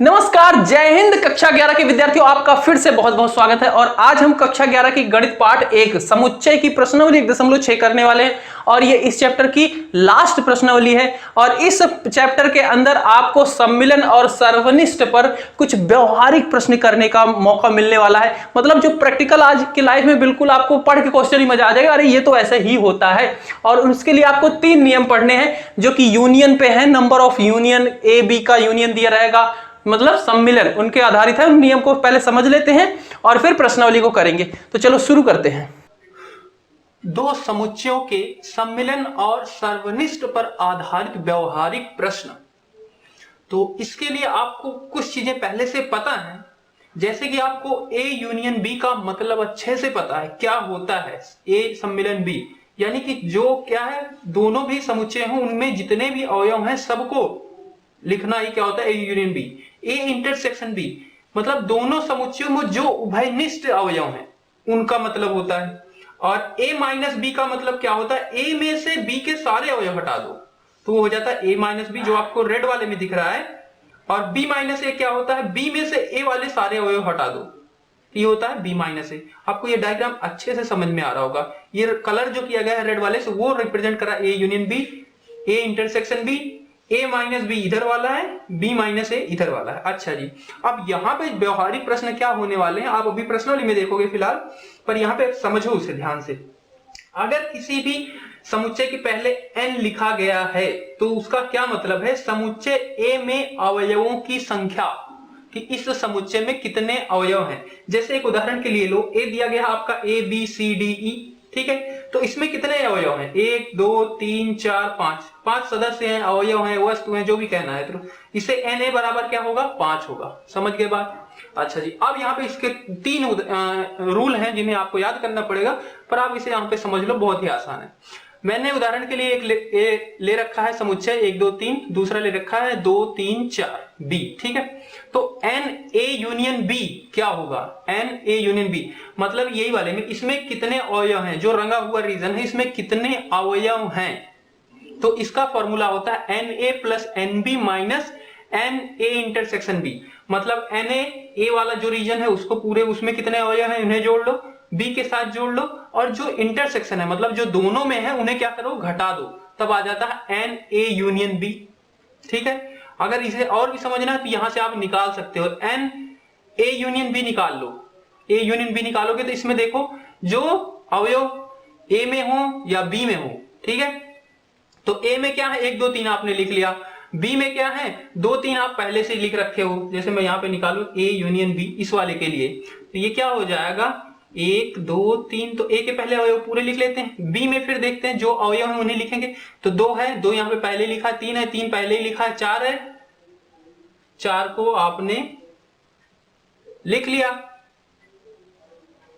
नमस्कार, जय हिंद। कक्षा 11 के विद्यार्थियों, आपका फिर से बहुत बहुत स्वागत है। और आज हम कक्षा 11 की गणित पाठ 1 समुच्चय की प्रश्नावली 1.6 करने वाले हैं। और ये इस चैप्टर की लास्ट प्रश्नावली है। और इस चैप्टर के अंदर आपको सम्मिलन और सर्वनिष्ठ पर कुछ व्यवहारिक प्रश्न करने का मौका मिलने वाला है। मतलब जो प्रैक्टिकल आज की लाइफ में बिल्कुल आपको पढ़ के क्वेश्चन ही मजा आ जाएगा, अरे ये तो ऐसे ही होता है। और उसके लिए आपको 3 नियम पढ़ने हैं जो कि यूनियन पे है। Number of union, A B का यूनियन दिया रहेगा, मतलब सम्मिलन उनके आधारित है। उन नियम को पहले समझ लेते हैं और फिर प्रश्नावली को करेंगे। तो चलो शुरू करते हैं। दो समुच्चयों के सम्मिलन और सर्वनिष्ठ पर आधारित व्यवहारिक प्रश्न। तो इसके लिए आपको कुछ चीजें पहले से पता है, जैसे कि आपको ए यूनियन बी का मतलब अच्छे से पता है। क्या होता है ए सम्मिलन बी, यानी कि जो क्या है, दोनों भी समुच्चय हों उनमें जितने भी अवयव हैं सबको लिखना ही क्या होता है, A union B. A intersection B मतलब दोनों समुच्चयों में जो उभयनिष्ठ अवयव हैं उनका मतलब होता है। और ए माइनस बी का मतलब क्या होता है, ए में से बी के सारे अवयव हटा दो तो वो हो जाता है ए माइनस बी, जो आपको रेड वाले में दिख रहा है। और बी माइनस ए क्या होता है, बी में से ए वाले सारे अवयव हटा दो, ये होता है बी माइनस ए। आपको ये डायग्राम अच्छे से समझ में आ रहा होगा। ये कलर जो किया गया है रेड वाले से वो रिप्रेजेंट करा A union B, A intersection B. A minus B इधर वाला है, बी माइनस ए इधर वाला है। अच्छा जी, अब यहाँ पे व्यवहारिक प्रश्न क्या होने वाले हैं आप अभी प्रश्नावली में देखोगे फिलहाल, पर यहाँ पे समझो उसे ध्यान से। अगर किसी भी समुच्चय के पहले n लिखा गया है तो उसका क्या मतलब है, समुच्चय ए में अवयवों की संख्या, कि इस समुच्चय में कितने अवयव हैं। जैसे एक उदाहरण के लिए लो, ए दिया गया आपका A B C D E, ठीक है। तो इसमें कितने अवयव हैं, 1 2 3 4 5 सदस्य हैं, अवयव हैं, वस्तु हैं, जो भी कहना है। तो इसे एन ए बराबर क्या होगा, 5 होगा। समझ गए बात। अच्छा जी, अब यहाँ पे इसके 3 रूल हैं जिन्हें आपको याद करना पड़ेगा, पर आप इसे यहाँ पे समझ लो, बहुत ही आसान है। मैंने उदाहरण के लिए एक ले रखा है समुच्चय 1 2 3, दूसरा ले रखा है 2 3 4 बी, ठीक है। तो एन ए यूनियन बी क्या होगा, एन ए यूनियन बी मतलब यही वाले में इसमें कितने अवयव हैं, जो रंगा हुआ रीजन है इसमें कितने अवयव हैं। तो इसका फॉर्मूला होता है N A plus N B minus N A intersection B. मतलब एन ए वाला जो रीजन है उसको पूरे, उसमें कितने अवयव हैं उन्हें जोड़ लो, बी के साथ जोड़ लो, और जो इंटरसेक्शन है मतलब जो दोनों में है उन्हें क्या करो, घटा दो, तब आ जाता है एन ए यूनियन बी, ठीक है। अगर इसे और भी समझना है तो यहां से आप निकाल सकते हो, एन ए यूनियन बी निकाल लो। ए यूनियन बी निकालोगे तो इसमें देखो जो अवयव ए में हो या बी में हो, ठीक है। तो ए में क्या है, 1 2 3 आपने लिख लिया, बी में क्या है 2 3 आप पहले से लिख रखे हो। जैसे मैं यहां पे निकालू ए यूनियन बी इस वाले के लिए, तो ये क्या हो जाएगा 1 2 3, तो ए के पहले अवयव पूरे लिख लेते हैं। बी में फिर देखते हैं जो अवयव है उन्हें लिखेंगे। तो 2 है, 2 यहां पे पहले लिखा है, 3 है, 3 पहले ही लिखा है, 4 है, 4 को आपने लिख लिया,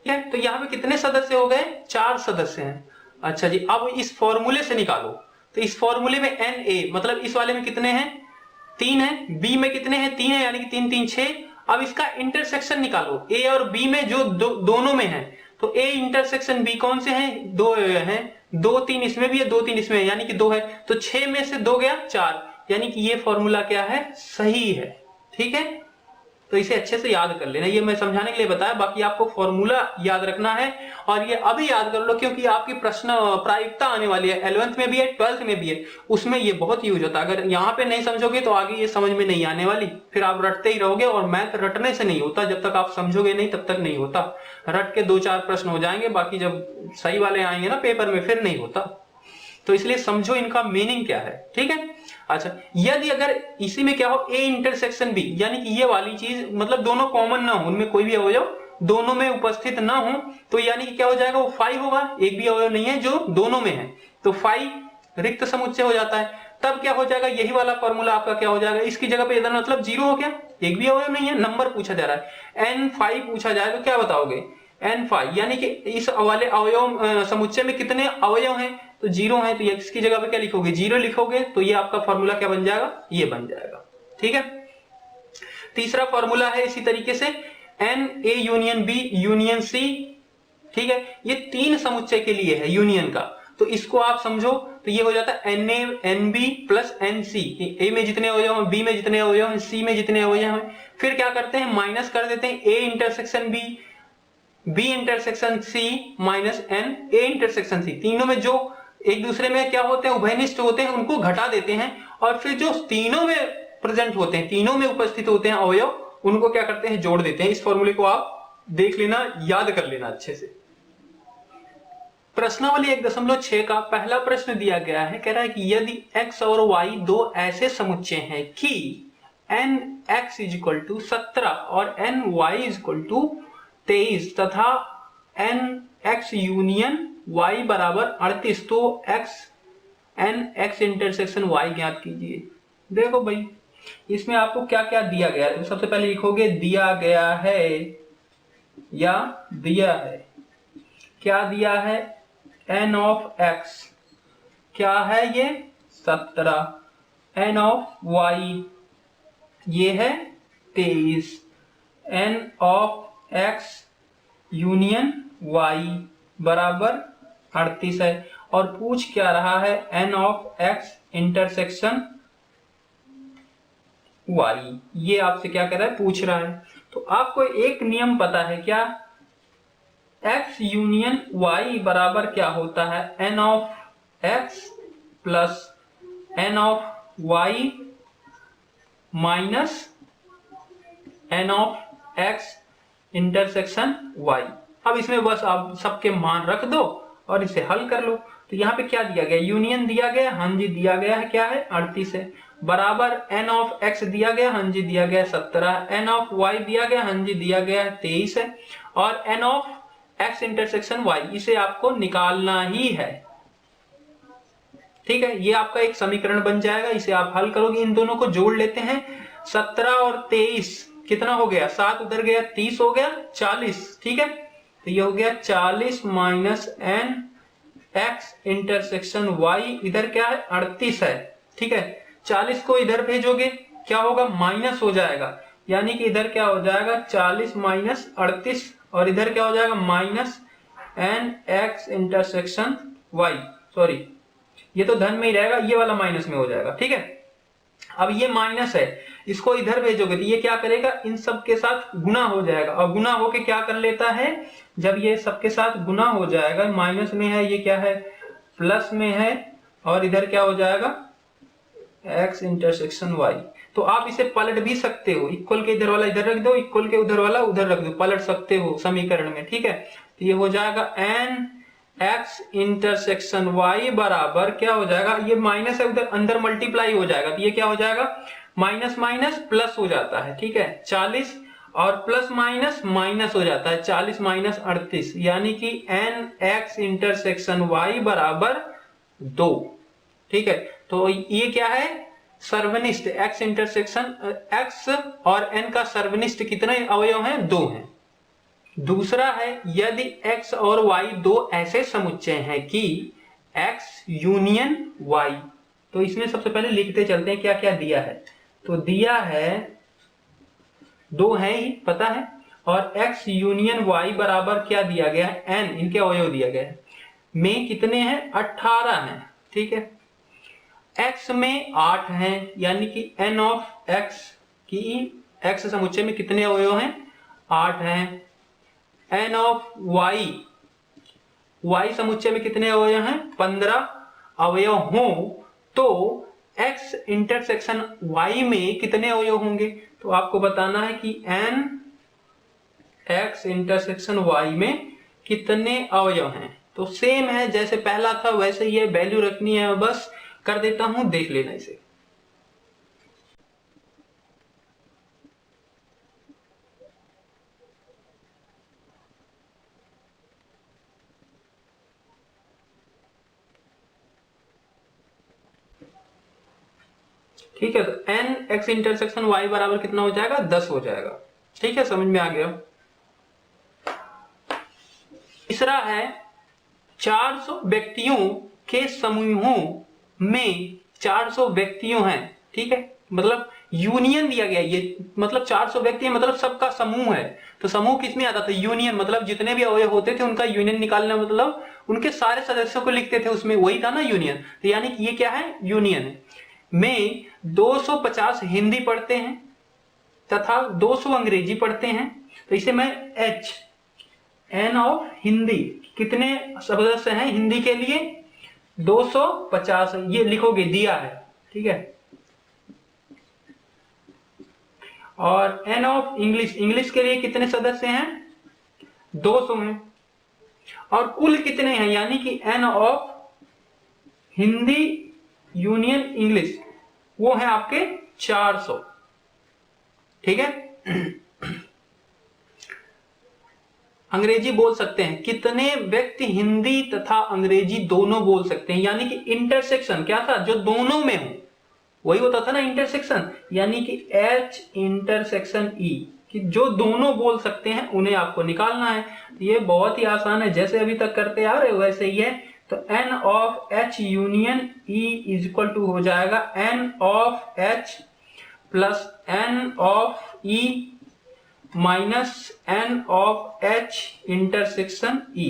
ठीक है। तो यहां पे कितने सदस्य हो गए, 4 सदस्य हैं। अच्छा जी, अब इस फॉर्मूले से निकालो। तो इस फॉर्मूले में एन ए मतलब इस वाले में कितने हैं, 3 है, बी में कितने हैं, 3 है, यानी कि 3 3 6। अब इसका इंटरसेक्शन निकालो, ए और बी में जो दोनों में है। तो ए इंटरसेक्शन बी कौन से हैं, 2 हैं, 2 3 इसमें भी है, 2 3 इसमें है, यानी कि 2 है। तो 6 में से 2 गया 4, यानी कि ये फॉर्मूला क्या है, सही है, ठीक है। तो इसे अच्छे से याद कर लेना, ये मैं समझाने के लिए बताया, बाकी आपको फॉर्मूला याद रखना है। और ये अभी याद कर लो क्योंकि आपकी प्रश्न प्रायिकता आने वाली है, 11th में भी है, 12th में भी है, उसमें ये बहुत यूज होता है। अगर यहाँ पे नहीं समझोगे तो आगे ये समझ में नहीं आने वाली, फिर आप रटते ही रहोगे। और मैथ रटने से नहीं होता, जब तक आप समझोगे नहीं तब तक नहीं होता। रट के 2 4 प्रश्न हो जाएंगे, बाकी जब सही वाले आएंगे ना पेपर में फिर नहीं होता। तो इसलिए समझो इनका मीनिंग क्या है, ठीक है। अच्छा, यदि अगर इसी में क्या हो ए इंटरसेक्शन बी, यानी कि ये वाली चीज मतलब दोनों कॉमन ना हो, उनमें कोई भी अवयव दोनों में उपस्थित ना हो, तो यानी कि क्या हो जाएगा, वो 5 होगा। एक भी अवयव नहीं है जो दोनों में है, तो 5 रिक्त समुच्चय हो जाता है। तब क्या हो जाएगा, यही वाला फॉर्मूला आपका क्या हो जाएगा, इसकी जगह पे इधर मतलब 0 हो गया, एक भी अवयव नहीं है, नंबर पूछा जा रहा है, n5 पूछा जाए तो क्या बताओगे, n5, यानी कि इस वाले अवयव समुच्चय में कितने अवयव हैं, तो 0 है। तो इसकी जगह पे क्या लिखोगे, 0 लिखोगे, तो ये आपका फॉर्मूला क्या बन जाएगा, ये बन जाएगा, ठीक है। तीसरा फॉर्मूला है इसी तरीके से N A union B union C, ठीक है। ये 3 समुच्चय के लिए है यूनियन का। तो तो इसको आप समझो तो ये हो जाता है NB प्लस NC। ए में जितने हो जाए, बी में जितने हो जाए, सी में जितने हो जाए, फिर क्या करते हैं माइनस कर देते हैं A intersection B, B intersection C minus N A intersection C। तीनों में जो एक दूसरे में क्या होते हैं, उभयनिष्ठ होते हैं, उनको घटा देते हैं और फिर जो तीनों में प्रेजेंट होते हैं, तीनों में उपस्थित होते हैं अवयव, उनको क्या करते हैं जोड़ देते हैं। इस फॉर्मूले को आप देख लेना, याद कर लेना अच्छे से। प्रश्नावली 1.6 का पहला प्रश्न दिया गया है, कह रहा है कि यदि x और y दो ऐसे समुच्चय हैं कि nx = 17 और ny = 23 तथा nx यूनियन y बराबर 38, तो nx इंटरसेक्शन y ज्ञात कीजिए। देखो भाई इसमें आपको क्या क्या दिया गया है, तो सबसे पहले लिखोगे दिया गया है या दिया है। क्या दिया है, n ऑफ x क्या है, ये 17, n ऑफ y ये है 23, n of x union y बराबर 38 है। और पूछ क्या रहा है, n of x intersection y, ये आपसे क्या कर रहा है, पूछ रहा है। तो आपको एक नियम पता है क्या, x यूनियन y बराबर क्या होता है, n of x plus n of y minus n of x intersection y। अब इसमें बस आप सबके मान रख दो और इसे हल कर लो। तो यहाँ पे क्या दिया गया, यूनियन दिया गया, हाँ जी दिया गया है, क्या है 38 है, बराबर n ऑफ x दिया गया, हाँ जी दिया गया 17, n ऑफ y दिया गया, हाँ जी दिया गया 23 है, और n of x intersection y इसे आपको निकालना ही है। ठीक है, ये आपका एक समीकरण बन जाएगा, इसे आप हल करोगे। इन दोनों को जोड़ लेते हैं, 17 और 23 कितना हो गया, 7 उधर गया, 30 हो गया 40। ठीक है, तो ये हो गया 40 minus n x intersection y, इधर क्या है 38 है। ठीक है, 40 को इधर भेजोगे क्या होगा, माइनस हो जाएगा, यानी कि इधर क्या हो जाएगा 40 माइनस 38, और इधर क्या हो जाएगा minus n x intersection y। Sorry, ये तो धन में ही रहेगा, ये वाला माइनस में हो जाएगा। ठीक है, अब ये माइनस है, इसको इधर भेजोगे तो ये क्या करेगा, इन सब के साथ गुना हो जाएगा, और गुना होके क्या कर लेता है, जब ये सबके साथ गुना हो जाएगा, माइनस में है, ये क्या है प्लस में है, और इधर क्या हो जाएगा x इंटरसेक्शन y। तो आप इसे पलट भी सकते हो, इक्वल के इधर वाला इधर रख दो, इक्वल के उधर वाला उधर रख दो, पलट सकते हो समीकरण में। ठीक है, तो ये हो जाएगा n x इंटरसेक्शन y बराबर क्या हो जाएगा, ये माइनस है उधर अंदर मल्टीप्लाई हो जाएगा, तो ये क्या हो जाएगा माइनस माइनस प्लस हो जाता है। ठीक है, 40 और प्लस माइनस माइनस हो जाता है, 40 माइनस 38, यानी कि n x इंटरसेक्शन y बराबर 2। ठीक है, तो ये क्या है सर्वनिष्ठ, x इंटरसेक्शन x और n का सर्वनिष्ठ कितने अवयव हैं, 2 हैं। दूसरा है यदि x और y दो ऐसे समुच्चय हैं कि x यूनियन y, तो इसमें सबसे पहले लिखते चलते हैं क्या क्या दिया है। तो दिया है, दो है ही पता है, और x यूनियन y बराबर क्या दिया गया है, n, इनके अवयव दिया गया है, में कितने हैं 18 हैं। ठीक है, x में 8 हैं, यानी कि n ऑफ x की x समुच्चय में कितने अवयव हैं, 8 हैं। n ऑफ y समुच्चय में कितने अवयव हैं, 15 अवयव हों तो x इंटरसेक्शन y में कितने अवयव होंगे, तो आपको बताना है कि n x इंटरसेक्शन y में कितने अवयव हैं। तो सेम है जैसे पहला था वैसे ही वैल्यू रखनी है, बस कर देता हूं, देख लेना इसे। ठीक है, तो n x इंटरसेक्शन y बराबर कितना हो जाएगा, 10 हो जाएगा। ठीक है, समझ में आ गया। तीसरा है 400 व्यक्तियों के समूहों में 400 व्यक्तियों हैं। ठीक है, मतलब यूनियन दिया गया, ये मतलब 400 व्यक्ति है, मतलब सबका समूह है। तो समूह किस में आता था? यूनियन, मतलब जितने भी अवयव होते थे उनका यूनियन निकालना, मतलब उनके सारे सदस्यों को लिखते थे उसमें, वही था ना यूनियन। तो यानी कि ये क्या है? यूनियन है। में 250 हिंदी पढ़ते हैं तथा 200 अंग्रेजी पढ़ते हैं। तो इसे मैं एच एन ऑफ हिंदी, कितने सदस्य हैं हिंदी के लिए? 250, ये लिखोगे, दिया है, ठीक है। और एन ऑफ इंग्लिश, इंग्लिश के लिए कितने सदस्य हैं? 200 हैं। और कुल कितने हैं, यानी कि N of Hindi union English, वो है आपके 400, ठीक है। अंग्रेजी बोल सकते हैं, कितने व्यक्ति हिंदी तथा अंग्रेजी दोनों बोल सकते हैं? यानी कि इंटरसेक्शन क्या था? जो दोनों में हो, वही होता था ना इंटरसेक्शन, यानी कि H इंटरसेक्शन E, कि जो दोनों बोल सकते हैं उन्हें आपको निकालना है। ये बहुत ही आसान है, जैसे अभी तक करते आ रहे हो वैसे ही है। तो N of H union E is equal to हो जाएगा N of H plus N of E minus N of H intersection E,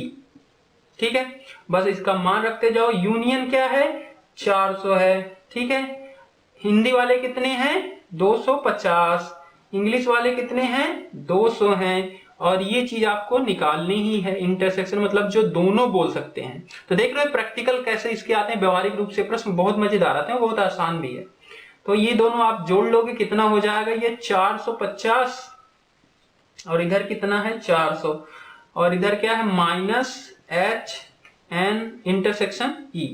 ठीक है। बस इसका मान रखते जाओ। यूनियन क्या है? 400 है, ठीक है। हिंदी वाले कितने हैं? 250। इंग्लिश वाले कितने हैं? 200 हैं। और ये चीज आपको निकालनी ही है, इंटरसेक्शन मतलब जो दोनों बोल सकते हैं। तो देख रहे हो प्रैक्टिकल कैसे इसके आते हैं, व्यवहारिक रूप से प्रश्न बहुत मजेदार आते हैं, बहुत आसान भी है। तो ये दोनों आप जोड़ लोगे, कितना हो जाएगा? ये 450, और इधर कितना है? 400, और इधर क्या है? Minus H N intersection E,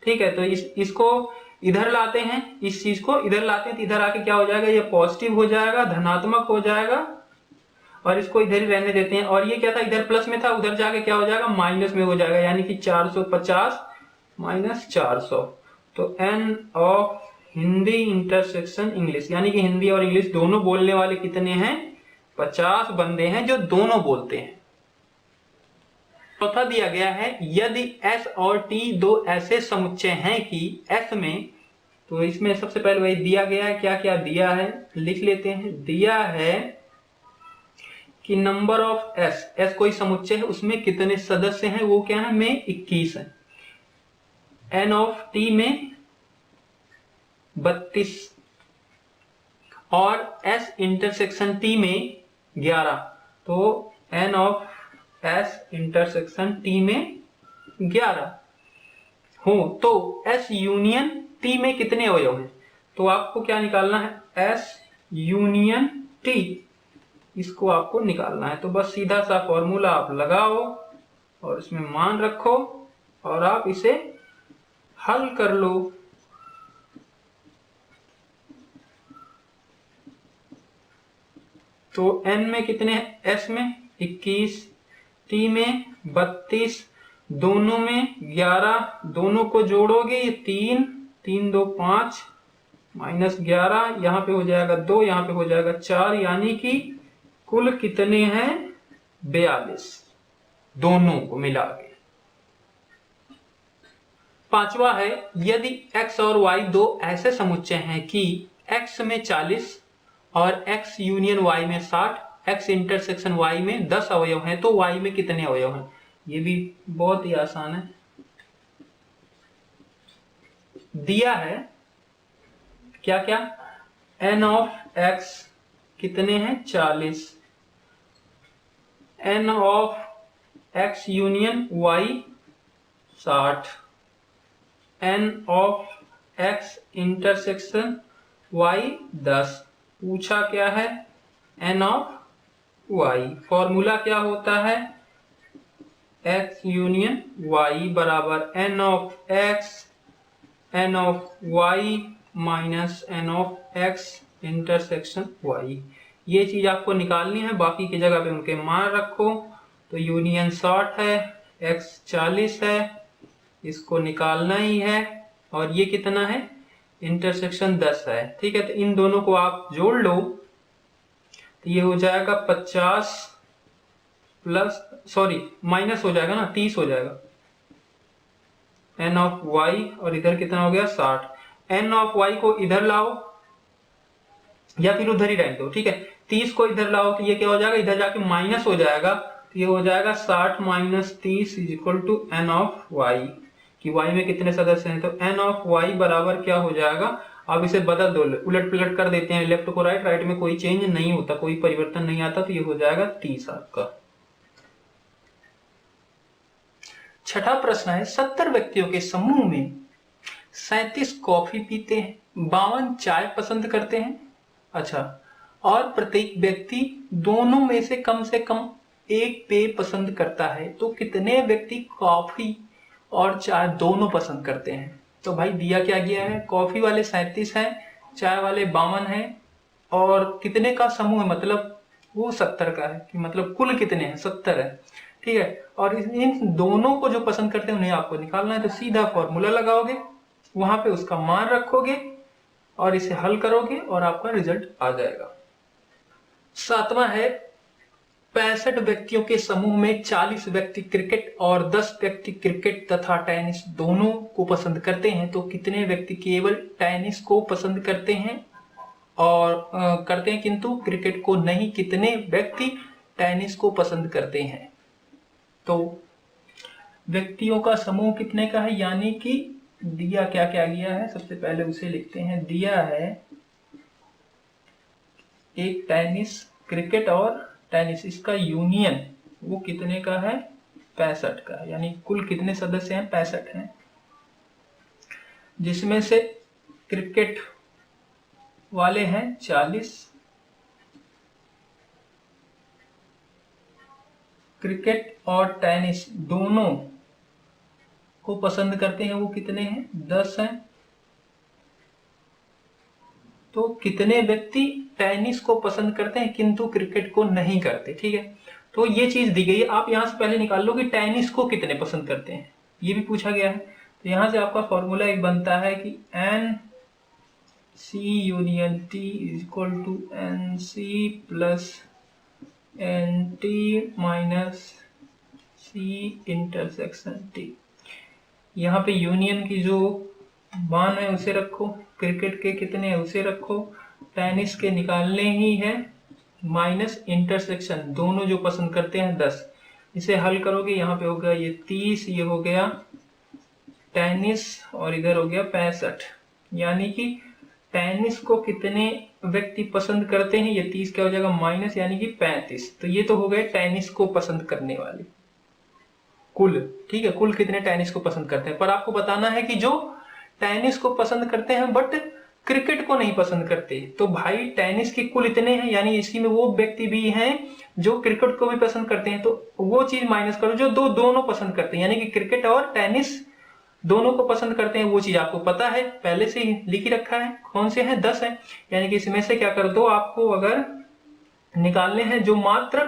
ठीक है। तो इसको इधर लाते हैं, इस चीज को इधर लाते हैं, तो इधर आके क्या हो जाएगा? ये पॉजिटिव हो जाएगा, धनात्मक हो जाएगा, और इसको इधर ही रहने देते हैं। और ये क्या था? इधर प्लस में था, उधर जाके क्या हो जाएगा? माइनस में हो जाएगा, यानी कि 450 माइनस 400। तो N of Hindi intersection English, यानी कि हिंदी और इंग्लिश दोनों बोलने वाले कितने हैं? 50 बंदे हैं जो दोनों बोलते हैं। चौथा दिया गया है, यदि S और T दो ऐसे समुच्चय हैं कि S में, तो इसमें सबसे पहले वही दिया गया है, क्या क्या दिया है लिख लेते हैं। दिया है कि नंबर ऑफ S कोई समुच्चय है, उसमें कितने सदस्य हैं? वो क्या है? में 21 है। N ऑफ T में 32, और S इंटरसेक्शन T में 11। तो N of S intersection T में 11 हो, तो S यूनियन T में कितने अवयव हैं? तो आपको क्या निकालना है? S यूनियन T, इसको आपको निकालना है। तो बस सीधा सा फॉर्मूला आप लगाओ और इसमें मान रखो, और आप इसे हल कर लो। तो N में कितने हैं? S में 21, T में 32, दोनों में 11, दोनों को जोड़ोगे ये 3, 3 2 5 माइनस 11, यहाँ पे हो जाएगा 2, यहाँ पे हो जाएगा 4, यानी कि कुल कितने हैं? 42, दोनों को मिला के। पांचवा है, यदि x और y दो ऐसे समुच्चय हैं कि x में 40 और x यूनियन y में 60, x इंटरसेक्शन y में 10 अवयव हैं, तो y में कितने अवयव हैं? ये भी बहुत ही आसान है, दिया है क्या क्या? n ऑफ x कितने हैं? 40, n of x union y 60, n of x intersection y 10। पूछा क्या है? n of y। फॉर्मूला क्या होता है? x यूनियन y बराबर n of x n of y minus n of x intersection y। ये चीज आपको निकालनी है, बाकी की जगह पे उनके मान रखो। तो यूनियन 60 है, x 40 है, इसको निकालना ही है। और ये कितना है? इंटरसेक्शन 10 है, ठीक है। तो इन दोनों को आप जोड़ लो, तो ये हो जाएगा 50 प्लस, सॉरी माइनस हो जाएगा ना, 30 हो जाएगा n ऑफ y, और इधर कितना हो गया? 60। n ऑफ y को इधर लाओ, या फिर उधर ही रहने दो, ठीक है। 30 को इधर लाओ तो ये क्या हो जाएगा, इधर जाके माइनस हो जाएगा, तो ये हो जाएगा 60 minus 30 is equal to N of Y, कि वाई में कितने सदस्य हैं, तो एन ऑफ वाई बराबर क्या हो जाएगा, अब इसे बदल दो, उलट पुलट कर देते हैं, लेफ्ट को राइट, राइट में कोई चेंज नहीं होता, कोई परिवर्तन नहीं आता, तो ये हो जाएगा 30 आपका। छठा प्रश्न है, 70 व्यक्तियों के समूह में 37 कॉफी पीते हैं, 52 चाय पसंद करते हैं, अच्छा, और प्रत्येक व्यक्ति दोनों में से कम एक पेय पसंद करता है, तो कितने व्यक्ति कॉफी और चाय दोनों पसंद करते हैं। तो भाई दिया क्या गया है, कॉफी वाले 37 हैं, चाय वाले 52 हैं, और कितने का समूह है, मतलब वो 70 का है, कि मतलब कुल कितने हैं, 70 है, ठीक है। और इन दोनों को जो पसंद करते हैं उन्हें आपको निकालना है, तो सीधा फॉर्मूला लगाओगे, वहां पे उसका मान रखोगे और इसे हल करोगे और आपका रिजल्ट आ जाएगा। सातवां है, 65 व्यक्तियों के समूह में 40 व्यक्ति क्रिकेट और 10 व्यक्ति क्रिकेट तथा टेनिस दोनों को पसंद करते हैं, तो कितने व्यक्ति केवल टेनिस को पसंद करते हैं और करते हैं किंतु क्रिकेट को नहीं, कितने व्यक्ति टेनिस को पसंद करते हैं। तो व्यक्तियों का समूह कितने का है, यानी कि दिया क्या क्या गया है, सबसे पहले उसे लिखते हैं। दिया है एक टेनिस, क्रिकेट और टेनिस, इसका यूनियन वो कितने का है, 65 का, यानी कुल कितने सदस्य हैं, 65 हैं, जिसमें से क्रिकेट वाले हैं 40, क्रिकेट और टेनिस दोनों को पसंद करते हैं, वो कितने हैं, 10 हैं। तो कितने व्यक्ति टेनिस को पसंद करते हैं किंतु क्रिकेट को नहीं करते, ठीक है। तो ये चीज दी गई है, आप यहां से पहले निकाल लो कि टेनिस को कितने पसंद करते हैं, ये भी पूछा गया है। तो यहां से आपका फॉर्मूला एक बनता है कि N C union T is equal to N C plus N T minus C intersection T. यहाँ पे यूनियन की जो मान है उसे रखो, क्रिकेट के कितने है उसे रखो, टेनिस के निकालने ही है, माइनस इंटरसेक्शन दोनों जो पसंद करते हैं 10, इसे हल करोगे, यहाँ पे हो गया ये 30, ये हो गया टेनिस और इधर हो गया 65, यानी कि टेनिस को कितने व्यक्ति पसंद करते हैं, ये 30 क्या हो जाएगा माइनस, यानी कि 35। तो ये तो हो गए टेनिस को पसंद करने वाले कुल, ठीक है, कुल कितने टेनिस को पसंद करते हैं। पर आपको बताना है कि जो टेनिस को पसंद करते हैं बट क्रिकेट को नहीं पसंद करते, तो भाई टेनिस के कुल इतने हैं, यानी इसी में वो व्यक्ति भी हैं जो क्रिकेट को भी पसंद करते हैं, तो वो चीज माइनस करो जो दोनों पसंद करते हैं, यानी कि क्रिकेट और टेनिस दोनों को पसंद करते हैं, वो चीज आपको पता है, पहले से ही लिख ही रखा है, कौन से हैं, 10 है, यानी कि इसमें से क्या कर दो, आपको अगर निकालने हैं जो मात्र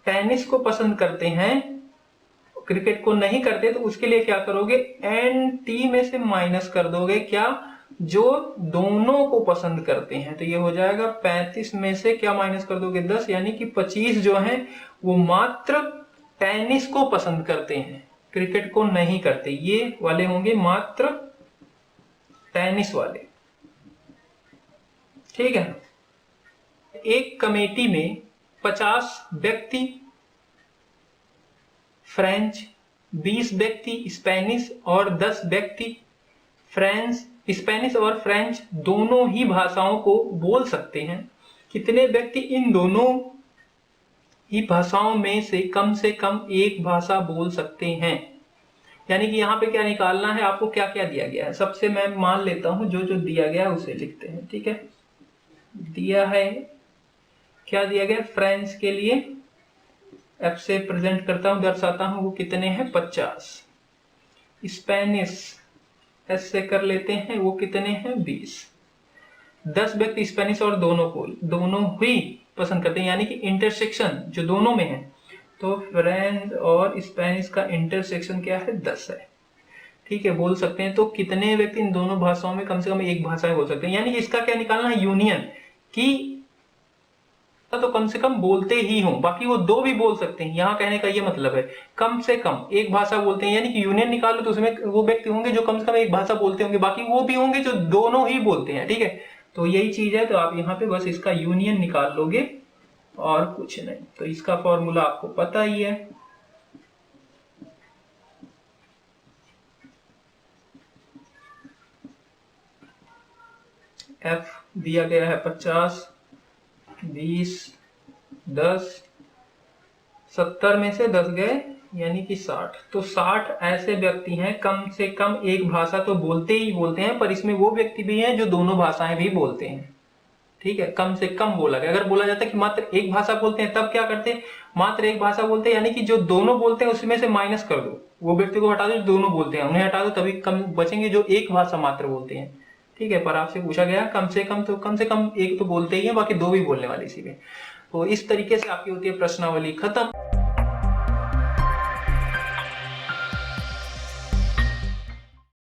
टेनिस को पसंद करते हैं, क्रिकेट को नहीं करते, तो उसके लिए क्या करोगे, एन टी में से माइनस कर दोगे क्या, जो दोनों को पसंद करते हैं, तो ये हो जाएगा 35 में से क्या माइनस कर दोगे 10, यानी कि 25 जो है वो मात्र टेनिस को पसंद करते हैं, क्रिकेट को नहीं करते, ये वाले होंगे मात्र टेनिस वाले, ठीक है। एक कमेटी में 50 व्यक्ति फ्रेंच, 20 व्यक्ति स्पेनिश और 10 व्यक्ति स्पेनिश और फ्रेंच दोनों ही भाषाओं को बोल सकते हैं, कितने व्यक्ति इन दोनों ही भाषाओं में से कम एक भाषा बोल सकते हैं। यानी कि यहाँ पे क्या निकालना है आपको, क्या क्या दिया गया है, सबसे मैं मान लेता हूं जो जो दिया गया है उसे लिखते हैं, ठीक है। दिया है, क्या दिया गया, फ्रेंच के लिए एफ से प्रेजेंट करता हूं, दर्शाता हूं, वो कितने हैं 50, स्पेनिश एस से कर लेते हैं, वो कितने हैं 20, 10 व्यक्ति स्पेनिश और दोनों ही पसंद करते हैं, यानी कि इंटरसेक्शन जो दोनों में है, तो फ्रेंच और स्पेनिश का इंटरसेक्शन क्या है 10 है, ठीक है, बोल सकते हैं। तो कितने व्यक्ति इन दोनों भाषाओं में कम से कम एक भाषा बोल सकते हैं, यानी कि इसका क्या निकालना है, यूनियन, कि तो कम से कम बोलते ही हों, बाकी वो दो भी बोल सकते हैं, यहाँ कहने का ये मतलब है कम से कम एक भाषा बोलते हैं, यानी कि यूनियन निकालो तो उसमें वो व्यक्ति होंगे जो कम से कम एक भाषा बोलते होंगे, बाकी वो भी होंगे जो दोनों ही बोलते हैं, ठीक है। तो यही चीज है, तो आप यहाँ पे बस इसका यूनियन निकाल लोगे और कुछ नहीं। तो इसका फॉर्मूला आपको पता ही है, F दिया गया है 50, 20, 10, 70 में से 10 गए यानी कि 60। तो 60 ऐसे व्यक्ति हैं, कम से कम एक भाषा तो बोलते ही बोलते हैं, पर इसमें वो व्यक्ति भी हैं जो दोनों भाषाएं भी बोलते हैं। ठीक है, कम से कम बोला गया। अगर बोला जाता है कि मात्र एक भाषा बोलते हैं, तब क्या करते हैं, मात्र एक भाषा बोलते हैं यानी कि जो दोनों बोलते हैं उसमें से माइनस कर दो, वो व्यक्ति को हटा दो जो दोनों बोलते हैं, उन्हें हटा दो, तभी कम बचेंगे जो एक भाषा मात्र बोलते हैं। ठीक है, पर आपसे पूछा गया कम से कम, तो कम से कम एक तो बोलते ही है, बाकी दो भी बोलने वाले इसी में। तो इस तरीके से आपकी होती है प्रश्नावली खत्म।